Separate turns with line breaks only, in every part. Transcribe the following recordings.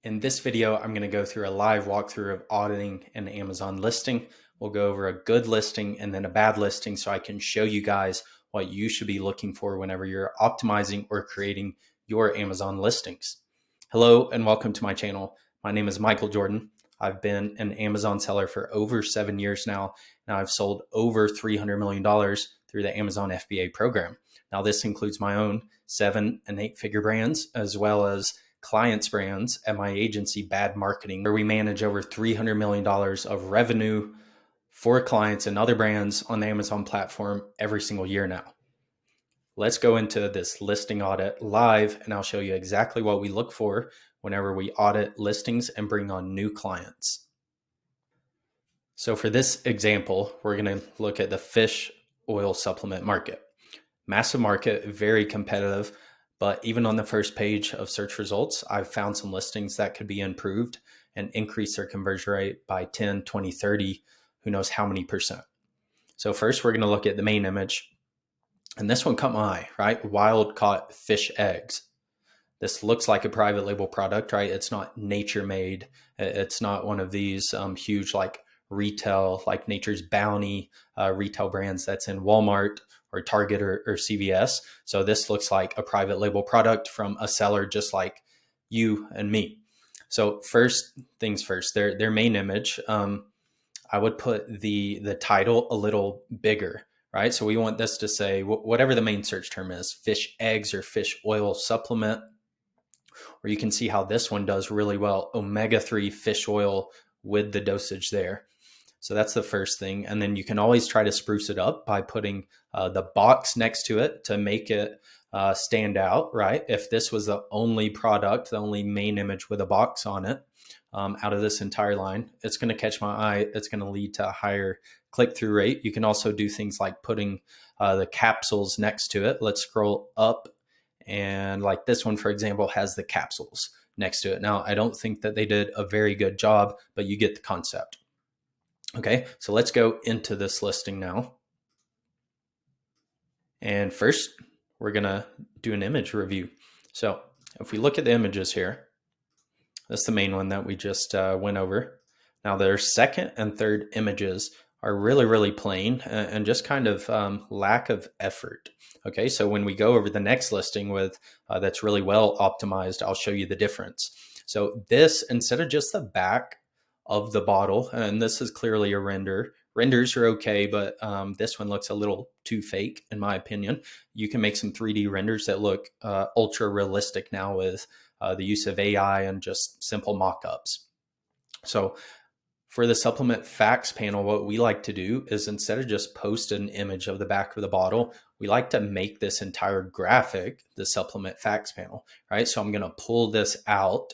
In this video, I'm going to go through a live walkthrough of auditing an Amazon listing. We'll go over a good listing and then a bad listing so I can show you guys what you should be looking for whenever you're optimizing or creating your Amazon listings. Hello and welcome to my channel. My name is Michael Jordan. I've been an Amazon seller for over 7 years now, and I've sold over $300 million through the Amazon FBA program. Now, this includes my own 7- and 8-figure brands, as well as clients' brands at my agency, Bad Marketing, where we manage over $300 million of revenue for clients and other brands on the Amazon platform every single year now. Let's go into this listing audit live, and I'll show you exactly what we look for whenever we audit listings and bring on new clients. So for this example, we're going to look at the fish oil supplement market. Massive market, very competitive, but even on the first page of search results, I've found some listings that could be improved and increase their conversion rate by 10, 20, 30, who knows how many percent. So first, we're going to look at the main image. And this one caught my eye, right? Wild caught fish eggs. This looks like a private label product, right? It's not nature made. It's not one of these huge like retail, like Nature's Bounty retail brands that's in Walmart or Target or CVS. So this looks like a private label product from a seller just like you and me. So first things first, their main image, I would put the title a little bigger, right? So we want this to say whatever the main search term is, fish eggs or fish oil supplement. Or you can see how this one does really well, omega-3 fish oil with the dosage there. So that's the first thing. And then you can always try to spruce it up by putting the box next to it to make it stand out, right? If this was the only product, the only main image with a box on it out of this entire line, it's going to catch my eye. It's going to lead to a higher click-through rate. You can also do things like putting the capsules next to it. Let's scroll up. And like this one, for example, has the capsules next to it. Now, I don't think that they did a very good job, but you get the concept. Okay, so let's go into this listing now. And first, we're gonna do an image review. So if we look at the images here, that's the main one that we just went over. Now their second and third images are really, really plain and just kind of lack of effort. Okay, so when we go over the next listing with that's really well optimized, I'll show you the difference. So this, instead of just the back of the bottle, and this is clearly a render. Renders are okay, but this one looks a little too fake, in my opinion. You can make some 3D renders that look ultra realistic now with the use of AI and just simple mock-ups. So for the supplement facts panel, what we like to do is instead of just post an image of the back of the bottle, we like to make this entire graphic the supplement facts panel, right? So I'm going to pull this out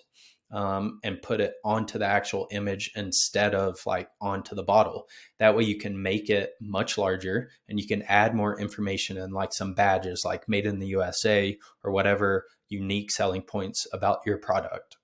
and put it onto the actual image instead of like onto the bottle. That way you can make it much larger and you can add more information and like some badges like made in the USA or whatever unique selling points about your product.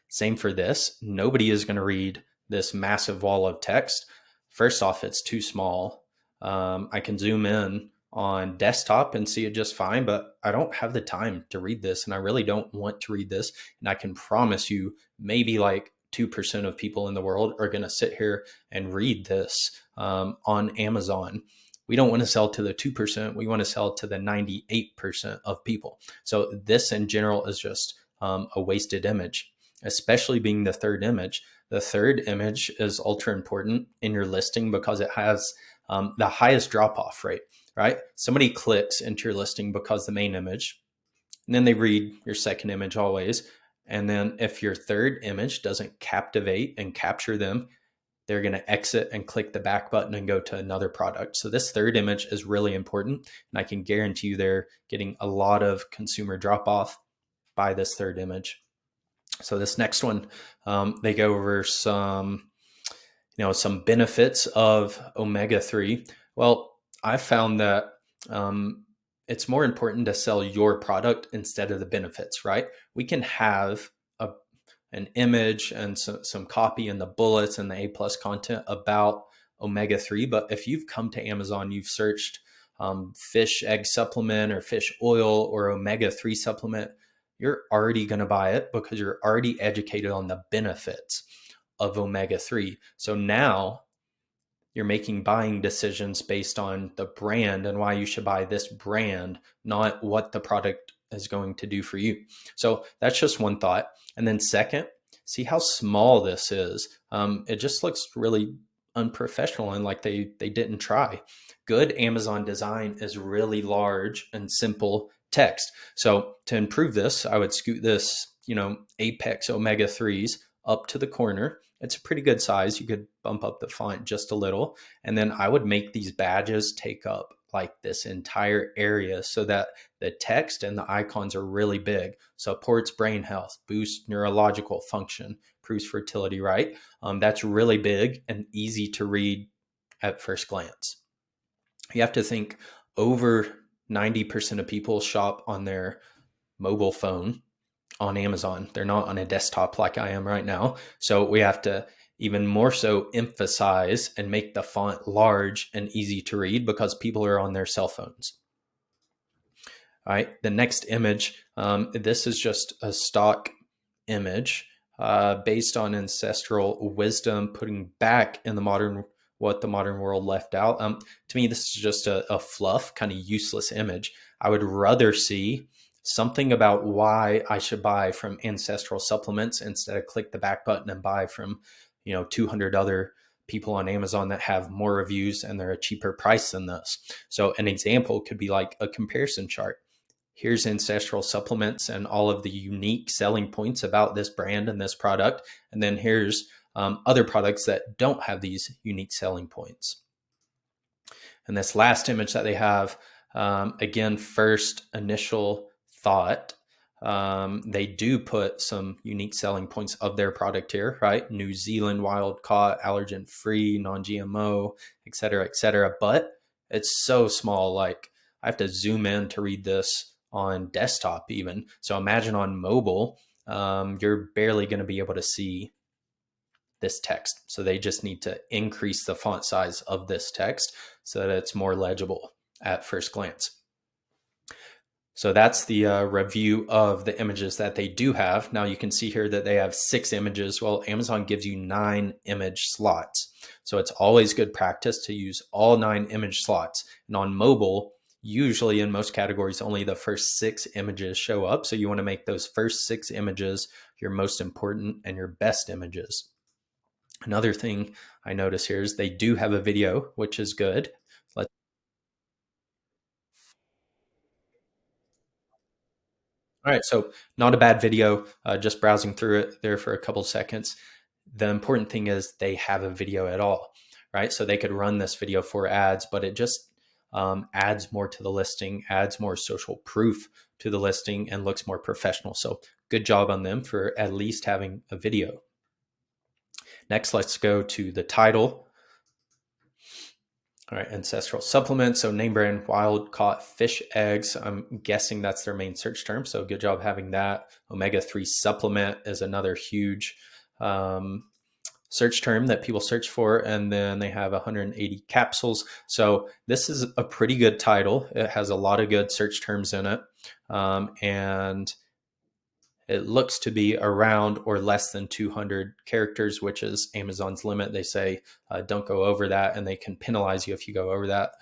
Same for this. Nobody is going to read this massive wall of text. First off, it's too small. I can zoom in on desktop and see it just fine, but I don't have the time to read this and I really don't want to read this. And I can promise you maybe like 2% of people in the world are going to sit here and read this on Amazon. We don't want to sell to the 2%. We want to sell to the 98% of people. So this in general is just a wasted image, especially being the third image. The third image is ultra important in your listing because it has the highest drop-off rate, right? Somebody clicks into your listing because the main image, and then they read your second image always. And then if your third image doesn't captivate and capture them, they're going to exit and click the back button and go to another product. So this third image is really important. And I can guarantee you they're getting a lot of consumer drop-off by this third image. So this next one, they go over some benefits of omega-3. Well, I found that it's more important to sell your product instead of the benefits, right? We can have an image and some copy and the bullets and the A+ content about omega-3, but if you've come to Amazon, you've searched fish egg supplement or fish oil or omega-3 supplement, you're already going to buy it because you're already educated on the benefits of omega-3. So now you're making buying decisions based on the brand and why you should buy this brand, not what the product is going to do for you. So that's just one thought. And then second, see how small this is. It just looks really unprofessional and like they didn't try. Good Amazon design is really large and simple text. So to improve this, I would scoot this, Apex Omega 3s up to the corner. It's a pretty good size. You could bump up the font just a little. And then I would make these badges take up like this entire area so that the text and the icons are really big. Supports brain health, boosts neurological function, improves fertility, right? That's really big and easy to read at first glance. You have to think over 90% of people shop on their mobile phone on Amazon. They're not on a desktop like I am right now. So we have to even more so emphasize and make the font large and easy to read because people are on their cell phones. All right, the next image, this is just a stock image based on ancestral wisdom, putting back in the modern what the modern world left out. To me, this is just a fluff, kind of useless image. I would rather see something about why I should buy from ancestral supplements instead of click the back button and buy from 200 other people on Amazon that have more reviews and they're a cheaper price than this. So an example could be like a comparison chart. Here's ancestral supplements and all of the unique selling points about this brand and this product. And then here's other products that don't have these unique selling points. And this last image that they have, again, first initial thought, they do put some unique selling points of their product here, right? New Zealand wild caught, allergen free, non-GMO, et cetera, but it's so small. Like I have to zoom in to read this on desktop even. So imagine on mobile, you're barely going to be able to see this text. So they just need to increase the font size of this text so that it's more legible at first glance. So that's the review of the images that they do have. Now you can see here that they have 6 images. Well, Amazon gives you 9 image slots. So it's always good practice to use all 9 image slots. And on mobile, usually in most categories, only the first 6 images show up. So you want to make those first 6 images your most important and your best images. Another thing I notice here is they do have a video, which is good. All right, so not a bad video, just browsing through it there for a couple seconds. The important thing is they have a video at all, right? So they could run this video for ads, but it just adds more to the listing, adds more social proof to the listing, and looks more professional. So good job on them for at least having a video. Next, let's go to the title. All right, ancestral supplements. So name brand wild caught fish eggs. I'm guessing that's their main search term. So good job having that. Omega-3 supplement is another huge search term that people search for. And then they have 180 capsules. So this is a pretty good title. It has a lot of good search terms in it. And it looks to be around or less than 200 characters, which is Amazon's limit. They say don't go over that, and they can penalize you if you go over that.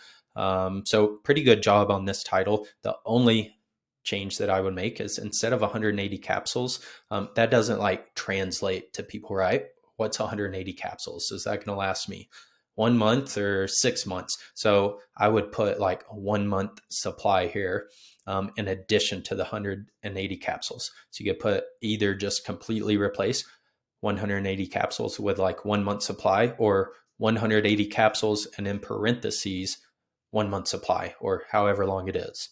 So pretty good job on this title. The only change that I would make is instead of 180 capsules, that doesn't like translate to people, right? What's 180 capsules? Is that going to last me 1 month or 6 months? So I would put like a 1 month supply here. In addition to the 180 capsules. So you could put either just completely replace 180 capsules with like 1 month supply, or 180 capsules and in parentheses 1 month supply, or however long it is.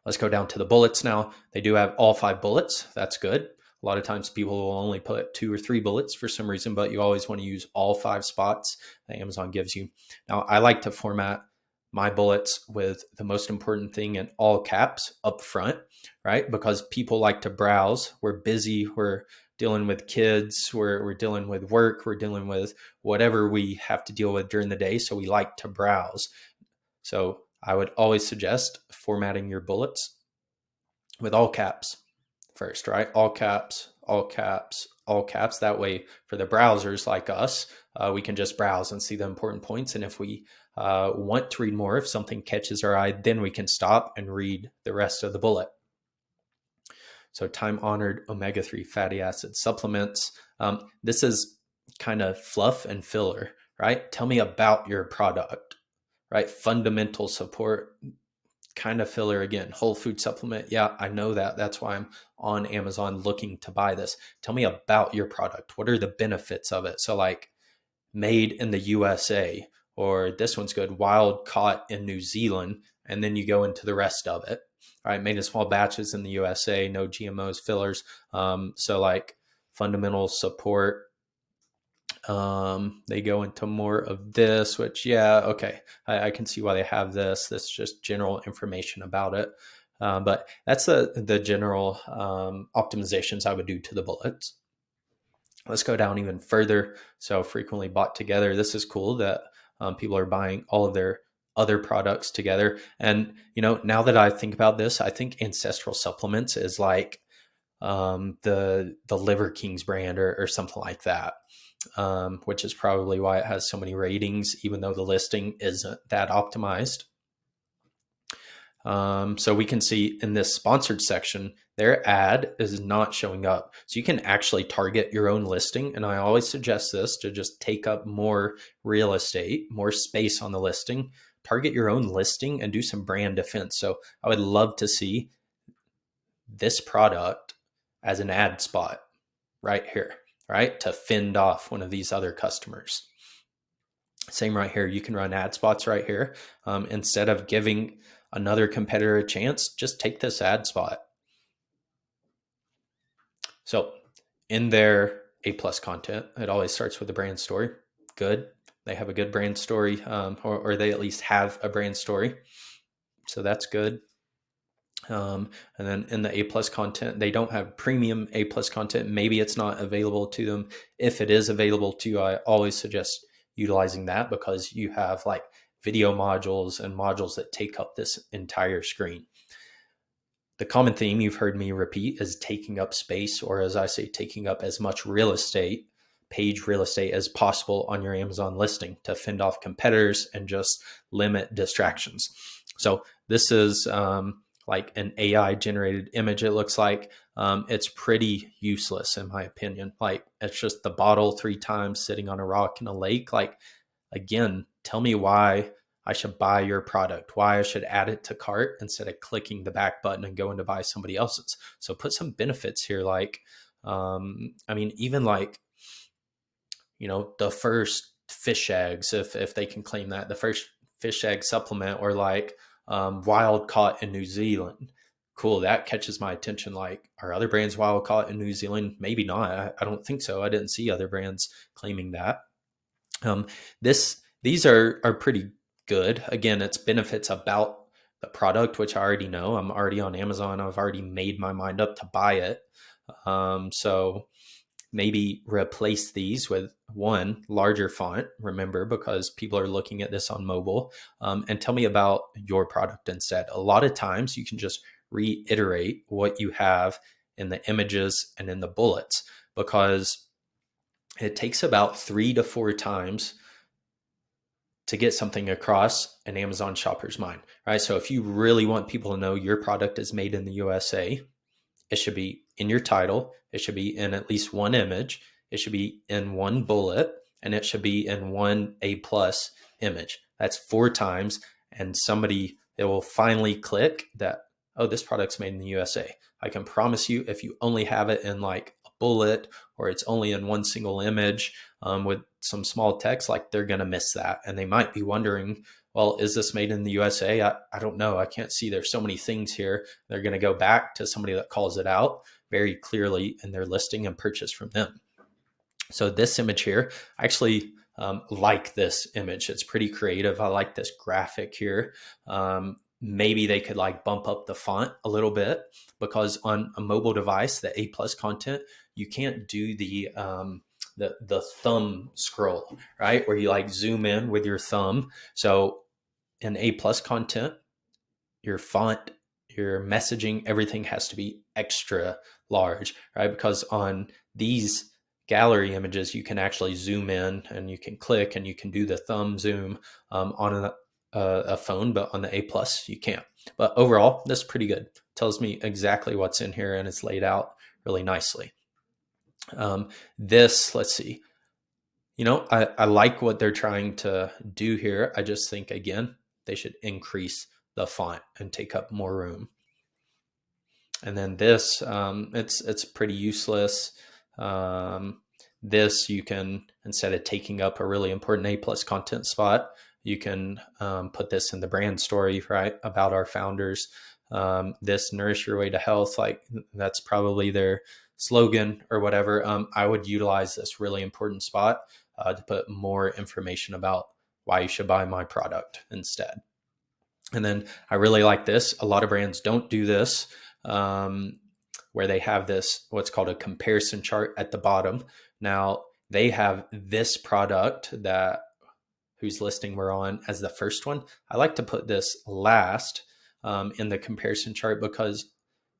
Let's go down to the bullets now. They do have all 5 bullets. That's good. A lot of times people will only put 2 or 3 bullets for some reason, but you always want to use all 5 spots that Amazon gives you. Now, I like to format my bullets with the most important thing in all caps up front, right? Because people like to browse. We're busy. We're dealing with kids. We're dealing with work. We're dealing with whatever we have to deal with during the day. So we like to browse. So I would always suggest formatting your bullets with all caps. first, right? All caps, all caps, all caps. That way, for the browsers like us, we can just browse and see the important points. And if we want to read more, if something catches our eye, then we can stop and read the rest of the bullet. So time-honored omega-3 fatty acid supplements. This is kind of fluff and filler, right? Tell me about your product, right? Fundamental support, kind of filler again. Whole food supplement. Yeah, I know that. That's why I'm on Amazon looking to buy this. Tell me about your product. What are the benefits of it? So like made in the USA, or this one's good, wild caught in New Zealand. And then you go into the rest of it. All right, made in small batches in the USA, no GMOs, fillers. So like fundamental support. They go into more of this, which, yeah, okay, I can see why they have this. This is just general information about it. But that's the general optimizations I would do to the bullets. Let's go down even further. So frequently bought together. This is cool that people are buying all of their other products together. And, you know, now that I think about this, I think Ancestral Supplements is like the Liver Kings brand or something like that, which is probably why it has so many ratings, even though the listing isn't that optimized. So we can see in this sponsored section, their ad is not showing up. So you can actually target your own listing. And I always suggest this to just take up more real estate, more space on the listing, target your own listing and do some brand defense. So I would love to see this product as an ad spot right here, right? To fend off one of these other customers. Same right here. You can run ad spots right here. Instead of giving another competitor a chance, just take this ad spot. So in their A+ content, it always starts with a brand story. Good. They have a good brand story, or they at least have a brand story. So that's good. And then in the A+ content, they don't have premium A+ content. Maybe it's not available to them. If it is available to you, I always suggest utilizing that because you have like video modules and modules that take up this entire screen. The common theme you've heard me repeat is taking up space, or as I say, taking up as much real estate, page real estate as possible on your Amazon listing to fend off competitors and just limit distractions. So this is like an AI generated image. It looks like it's pretty useless in my opinion. Like it's just the bottle 3 times sitting on a rock in a lake. Like, again, tell me why I should buy your product, why I should add it to cart instead of clicking the back button and going to buy somebody else's. So put some benefits here. Like, I mean, even like, you know, the first fish eggs, if they can claim that, the first fish egg supplement, or like wild caught in New Zealand. Cool, that catches my attention. Like, are other brands wild caught in New Zealand? Maybe not. I don't think so. I didn't see other brands claiming that. These are pretty good. Again, it's benefits about the product, which I already know. I'm already on Amazon. I've already made my mind up to buy it. So maybe replace these with one larger font, remember, because people are looking at this on mobile, and tell me about your product instead. A lot of times you can just reiterate what you have in the images and in the bullets, because it takes about 3 to 4 times to get something across an Amazon shopper's mind, right? So if you really want people to know your product is made in the USA, it should be in your title. It should be in at least one image. It should be in one bullet, and it should be in one A+ image. That's 4 times. And somebody, it will finally click that, oh, this product's made in the USA. I can promise you, if you only have it in like a bullet, or it's only in one single image with some small text, like they're going to miss that. And they might be wondering, well, is this made in the USA? I don't know. I can't see. There's so many things here. They're going to go back to somebody that calls it out very clearly in their listing and purchase from them. So this image here, I actually like this image. It's pretty creative. I like this graphic here. Maybe they could like bump up the font a little bit, because on a mobile device, the A+ content, you can't do the thumb scroll, right? Where you like zoom in with your thumb. So in A+ content, your font, your messaging, everything has to be extra large, right? Because on these gallery images, you can actually zoom in and you can click and you can do the thumb zoom on a phone, but on the A plus, you can't. But overall, this is pretty good. Tells me exactly what's in here and it's laid out really nicely. Let's see. I like what they're trying to do here. I just think, again, they should increase the font and take up more room. And then this, it's pretty useless. This, you can, instead of taking up a really important A plus content spot, you can put this in the brand story, right, about our founders. This nourish your way to health, like that's probably their slogan or whatever. I would utilize this really important spot to put more information about why you should buy my product instead. And then I really like this. A lot of brands don't do this, where they have this, what's called a comparison chart at the bottom. Now they have this product that whose listing we're on as the first one. I like to put this last in the comparison chart, because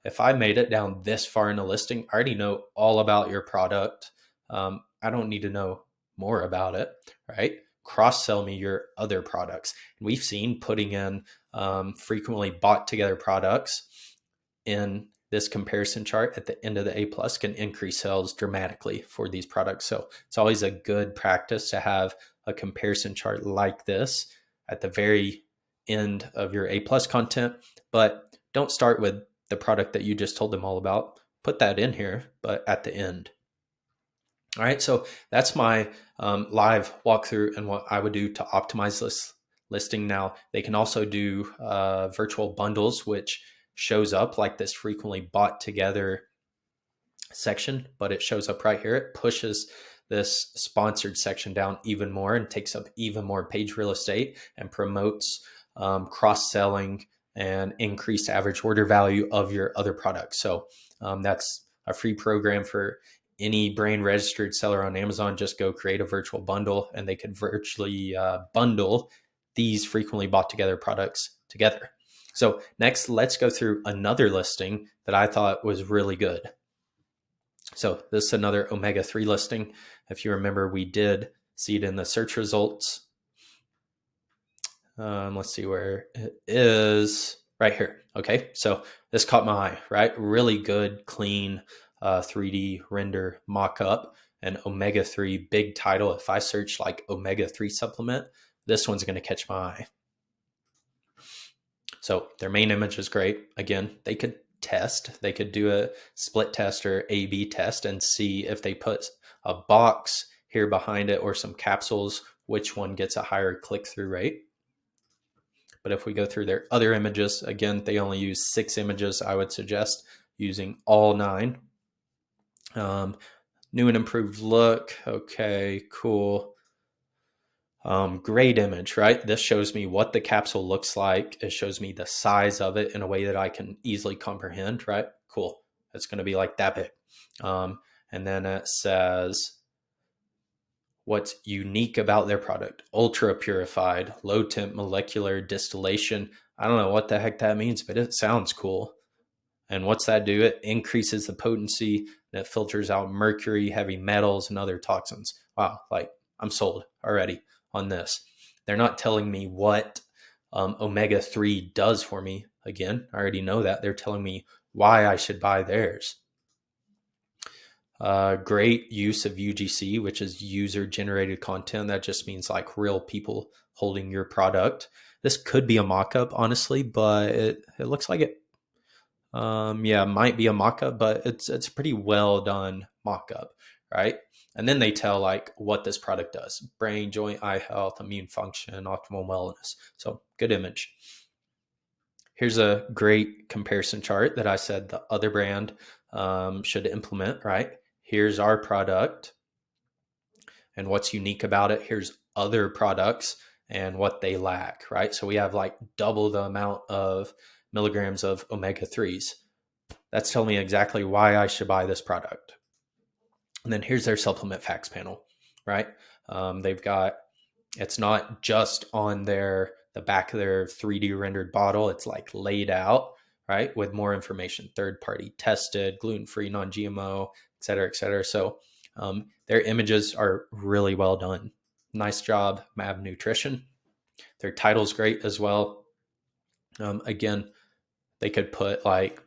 if I made it down this far in the listing, I already know all about your product. I don't need to know more about it, right? Cross-sell me your other products. And we've seen putting in frequently bought together products in this comparison chart at the end of the A plus can increase sales dramatically for these products. So it's always a good practice to have a comparison chart like this at the very end of your A plus content, but don't start with the product that you just told them all about. Put that in here, but at the end. All right, so that's my live walkthrough and what I would do to optimize this listing. Now, they can also do virtual bundles, which shows up like this frequently bought together section, but it shows up right here. It pushes this sponsored section down even more and takes up even more page real estate and promotes cross-selling and increased average order value of your other products. So that's a free program for any brand registered seller on Amazon. Just go create a virtual bundle and they could virtually bundle these frequently bought together products together. So next, let's go through another listing that I thought was really good. So this is another omega-3 listing. If you remember, we did see it in the search results. Let's see where it is. Right here. Okay, so this caught my eye, right? Really good, clean 3D render mock-up, and omega-3, big title. If I search like omega-3 supplement, this one's going to catch my eye. So their main image is great. Again, they could do a split test or A/B test and see if they put a box here behind it or some capsules, which one gets a higher click-through rate. But if we go through their other images, again, they only use 6 images. I would suggest using all 9. New and improved look. Okay, cool. Great image, right? This shows me what the capsule looks like. It shows me the size of it in a way that I can easily comprehend, right? Cool. It's going to be like that big. And then it says what's unique about their product: ultra purified, low temp molecular distillation. I don't know what the heck that means, but it sounds cool. And what's that do? It increases the potency and it filters out mercury, heavy metals, and other toxins. Wow, like I'm sold already on this. They're not telling me what omega-3 does for me. Again, I already know that. They're telling me why I should buy theirs. Great use of UGC, which is user generated content. That just means like real people holding your product. This could be a mock-up, honestly, but it looks like it. Yeah, it might be a mock-up, but it's a pretty well done mock-up, right? And then they tell like what this product does: brain, joint, eye health, immune function, optimal wellness. So good image. Here's a great comparison chart that I said the other brand should implement, right? Here's our product and what's unique about it. Here's other products and what they lack, right? So we have like double the amount of milligrams of omega-3s. That's telling me exactly why I should buy this product. And then here's their supplement facts panel, right? They've got, it's not just on the back of their 3D rendered bottle. It's like laid out, right? With more information, third-party tested, gluten-free, non-GMO, et cetera, et cetera. So their images are really well done. Nice job, Mab Nutrition. Their title's great as well. Again, they could put like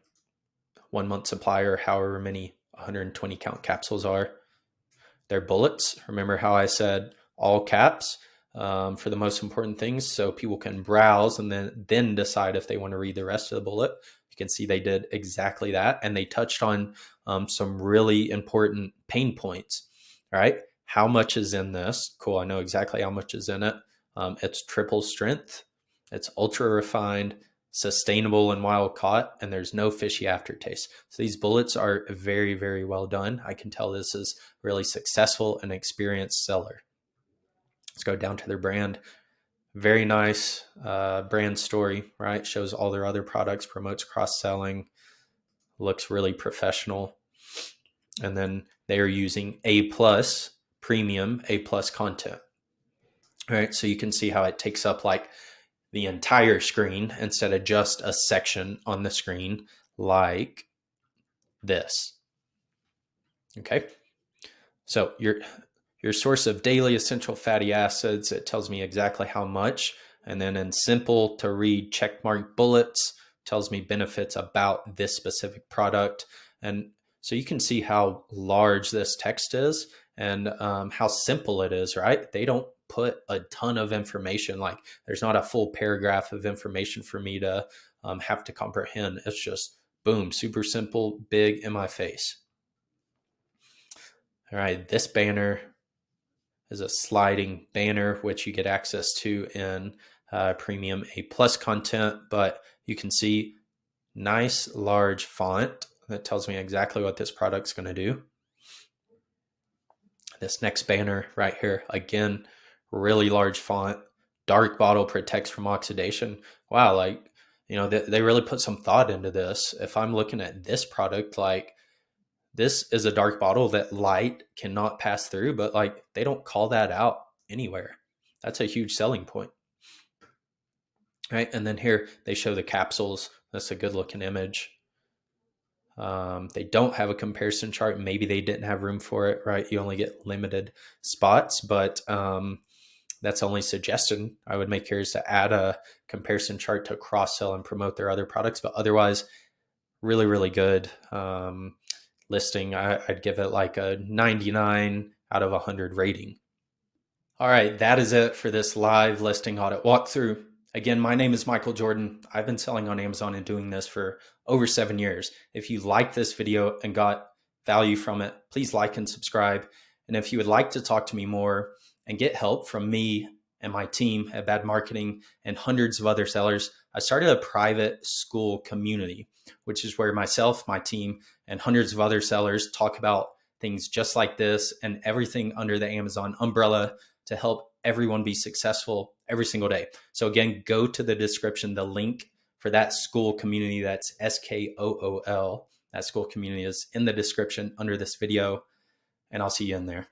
1 month supply or however many 120 count capsules are. Their bullets, remember how I said all caps for the most important things, so people can browse and then decide if they want to read the rest of the bullet. You can see they did exactly that, and they touched on some really important pain points. All right, how much is in this? Cool, I know exactly how much is in it. It's triple strength, it's ultra refined, sustainable and wild caught, and there's no fishy aftertaste. So these bullets are very, very well done. I can tell this is really successful and experienced seller. Let's go down to their brand. Very nice brand story, right? Shows all their other products, promotes cross-selling, looks really professional. And then they are using A+ premium, A+ content. All right, so you can see how it takes up like the entire screen instead of just a section on the screen like this. Okay, so your source of daily essential fatty acids, it tells me exactly how much. And then in simple to read checkmark bullets, tells me benefits about this specific product. And so you can see how large this text is and how simple it is, right? They don't put a ton of information. Like there's not a full paragraph of information for me to have to comprehend. It's just boom, super simple, big in my face. All right, this banner is a sliding banner, which you get access to in premium A+ content, but you can see nice large font that tells me exactly what this product's going to do. This next banner right here, again, really large font, dark bottle protects from oxidation. Wow, like, you know, they really put some thought into this. If I'm looking at this product, like, this is a dark bottle that light cannot pass through, but like they don't call that out anywhere. That's a huge selling point. Right. And then here they show the capsules. That's a good looking image. They don't have a comparison chart. Maybe they didn't have room for it, right? You only get limited spots, but that's only suggestion I would make here is to add a comparison chart to cross-sell and promote their other products. But otherwise, really, really good. Listing, I'd give it like a 99 out of 100 rating. All right, that is it for this live listing audit walkthrough. Again, my name is Michael Jordan. I've been selling on Amazon and doing this for over 7 years. If you liked this video and got value from it, please like and subscribe. And if you would like to talk to me more and get help from me and my team at Bad Marketing and hundreds of other sellers, I started a private school community, which is where myself, my team, and hundreds of other sellers talk about things just like this and everything under the Amazon umbrella to help everyone be successful every single day. So again, go to the description, the link for that school community, that's SKOOL. That school community is in the description under this video, and I'll see you in there.